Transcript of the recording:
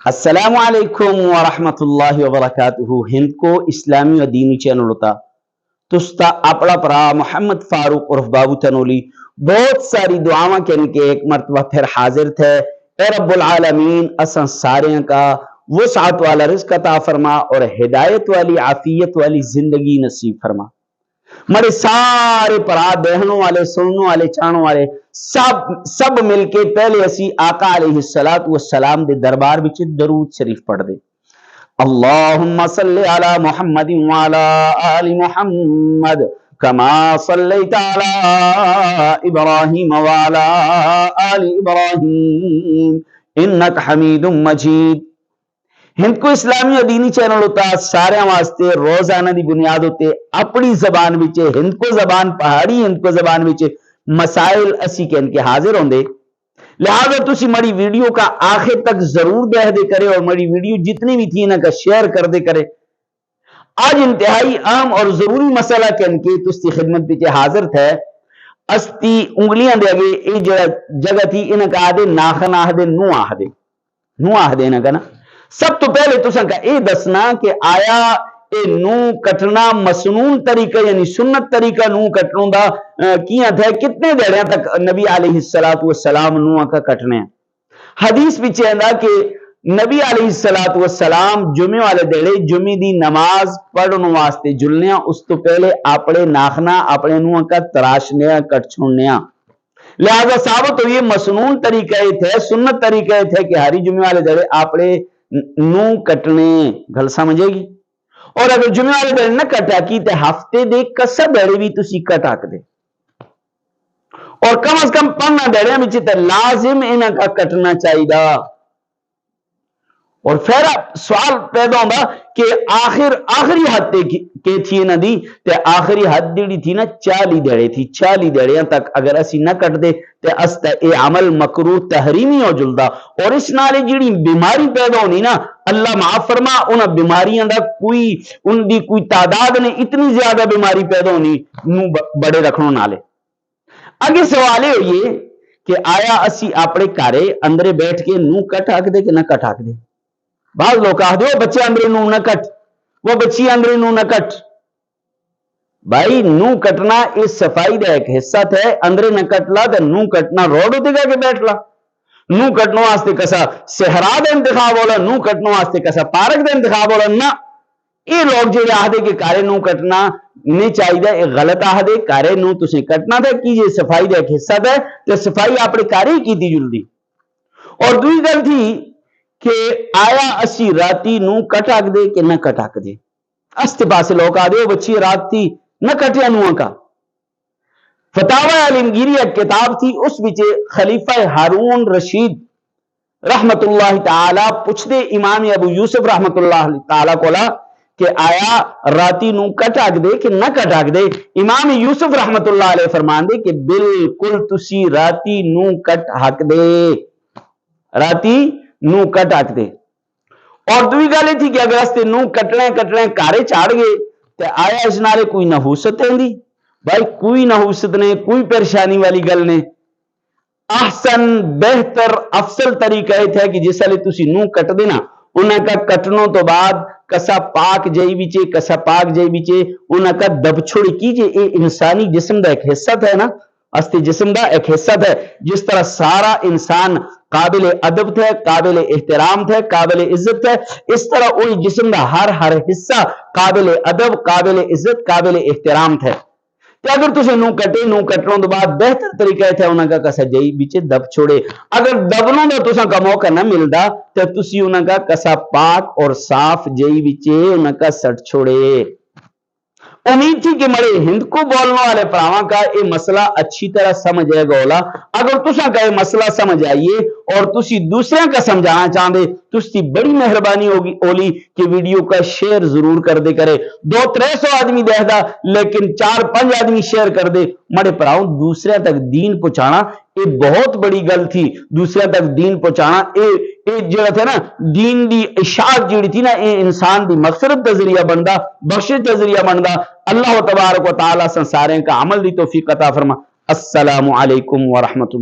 السلام علیکم ورحمۃ اللہ وبرکاتہ ہند کو اسلامی و دینی چینل ہوتا تستا اپنا پرا محمد فاروق عرف بابو تنولی بہت ساری دعاواں کے ایک مرتبہ پھر حاضر تھے۔ اے رب العالمین اساں سارے کا وسعت والا رزق عطا فرما اور ہدایت والی عافیت والی زندگی نصیب فرما۔ مڑے سارے پرا بہنوں والے سننوں والے چانوں والے سب مل کے پہلے اسی آقا علیہ السلام دے دربار وچ درود شریف پڑھ دے۔ اللہم صلی علی محمد وعلی آل محمد کما صلیت علی ابراہیم وعلی آل ابراہیم انک حمید مجید۔ ہند کو اسلامی و دینی چینل ہوتا سارے واسطے روزانہ دی بنیاد ہوتے اپنی زبان وچے ہند کو زبان پہاڑی ہند کو زبان وچے مسائل اسی کہن کے حاضر ہوندے، لہذا تسی مڑی ویڈیو کا آخر تک ضرور دیکھ دے کرے اور مڑی ویڈیو جتنی بھی تھی نا کا شیئر کر دے کرے۔ آج انتہائی اہم اور ضروری مسئلہ کہن کے تستی خدمت پیچھے حاضر تھے۔ استی انگلیاں دے اگے ای جگہ تھی انہاں کا آدھے ناخن آہدے نو آہدے انہاں کا نا۔ سب تو پہلے تساں کا اے دسنا کہ آیا اے نو کٹنا مسنون طریقہ یعنی سنت طریقہ نو کٹنوں دا کیاں تھا، کتنے دیڑیاں تک نبی علیہ السلام نو کا کٹنے ہیں۔ حدیث بھی چاہتا کہ نبی علیہ السلام جمعے والے دیڑے جمعے دی نماز پڑھنے واسطے جلنیاں اس تو پہلے اپنے ناخنا اپنے نو کا تراشنیاں کٹ چھوڑنیاں، لہذا ثابت ہوئی مسنون طریقہ تھے سنت طریقہ تھے کہ ہری جمعے والے دیڑے اپنے نو کٹنے گل سمجھے گی۔ اور اگر جمعے والے دن نہ کٹا کی تے ہفتے دے کسا دیڑے بھی تسی کٹا دے، اور کم از کم 15 دیڑیاں وچ تے لازم انہاں کا کٹنا چاہیے۔ اور پھر سوال پیدا ہوندا کہ آخری حد کے تھی نہ دی تے آخری حد دیڑی تھی نا 40 دیڑے تھی، 40 دیڑیاں تک اگر اسی نہ کٹ دے تے استا اے عمل مکروہ تحریمی ہو جلدا، اور اس نالے جیڑی بیماری پیدا ہونی نا اللہ معاف فرما انہاں بیماریاں دا ان دی کوئی تعداد نے اتنی زیادہ بیماری پیدا ہونی نو بڑے رکھنوں نالے۔ اگے سوال ہوئیے کہ آیا اسی اپنے کارے اندرے بیٹھ کے نو کٹ آکھ دے کہ نہ کٹ آکھ دے؟ بعض لوگ آکھ دے وہ بچے اندرے نو نہ کٹ، وہ بچی اندرے نو نہ کٹ۔ بھائی نو کٹنا اس صفائی دا ایک حصہ تھے، اندرے نہ کٹلا تے نو کٹنا روڈ ہوتے گا کہ بیٹھ لا۔ نو کٹنو واسطے کسا صحرا دا انتخاب ہولا، نو کٹنو واسطے کسا پارک دا انتخاب ہولا نہ۔ یہ لوگ جو آہدے کہ کارے نو کٹنا نہیں چاہیے یہ غلط آہدے، کارے نو تسیں کٹنا تھا کیجئے صفائی دا ایک حصہ تھا تے صفائی اپنے کارے ہی کی تھی جلدی۔ اور دوئی گل تھی کہ آیا اسی راتی نو کٹ آکھ دے کہ نہ کٹ آکھ دے؟ استے پاسے لوگ آدھے وہ بچی رات تھی نہ کٹیا نوہاں کا۔ فتاوی عالمگیری ایک کتاب تھی، اس بچے خلیفہ ہارون رشید رحمت اللہ تعالی پوچھ دے امام ابو یوسف رحمت اللہ تعالی کولا کہ آیا راتی نو کٹ آکھ دے کہ نہ کٹ آکھ دے؟ امام یوسف رحمت اللہ علیہ فرمان دے کہ بالکل تسی راتی نو کٹ آکھ دے، راتی نو کٹ آکھ دے۔ اور دوئی گالے تھی کہ اگر استے نو کٹنے کارے چاڑ گئے تو آیا اس نالے کوئی نحوست ہیں دی؟ بھائی کوئی نحوست نے، کوئی پریشانی والی گل نے۔ احسن بہتر افضل طریقہ ہے تھا کہ جس لئے تسی نو کٹ دینا انہاں کا کٹنوں تو بعد کسا پاک جائی بیچے کسا پاک جائی بیچے انہاں کا دب چھوڑی کیجئے۔ اے انسانی جسم دا ایک حصہ تھا نا، استے جسم دا ایک حصہ تھا، جس طرح سارا انسان قابل ادب تھے، قابل احترام تھے، قابل عزت تھے، اس طرح وہی جسم دا ہر حصہ قابل ادب، قابل عزت، قابل احترام تھے۔ کہ اگر تسے نو کٹے نو کٹنوں دو بعد بہتر طریقہ تھا انہاں کا کسا جائی بیچے دب چھوڑے، اگر دبنوں دا تساں کا موقع نہ ملدا تو تسی انہاں کا کسا پاک اور صاف جائی بیچے انہاں کا سٹ چھوڑے۔ امید تھی کہ مڑے ہند کو بولنے والے پراواں کا یہ مسئلہ اچھی طرح سمجھے گا ہولا۔ اگر تساں کا یہ مسئلہ سمجھ آئیے اور تسی دوسرے کا سمجھانا چاہتے تسی بڑی مہربانی ہوگی اولی کہ ویڈیو کا شیئر ضرور کر دے کرے۔ 200-300 آدمی دیکھ دا لیکن 4-5 آدمی شیئر کر دے، مڑے پراؤں دوسرے تک دین پہنچانا یہ بہت بڑی گل تھی۔ دوسرے تک دین پہنچانا اے جڑا تھا نا دین دی اشاعت جڑی تھی نا اے انسان دی مغفرت دا ذریعہ بندا، بخشش دا ذریعہ بندا۔ اللہ تبارک و تعالی سارے کا عمل دی توفیق عطا فرما۔ السلام علیکم ورحمۃ اللہ۔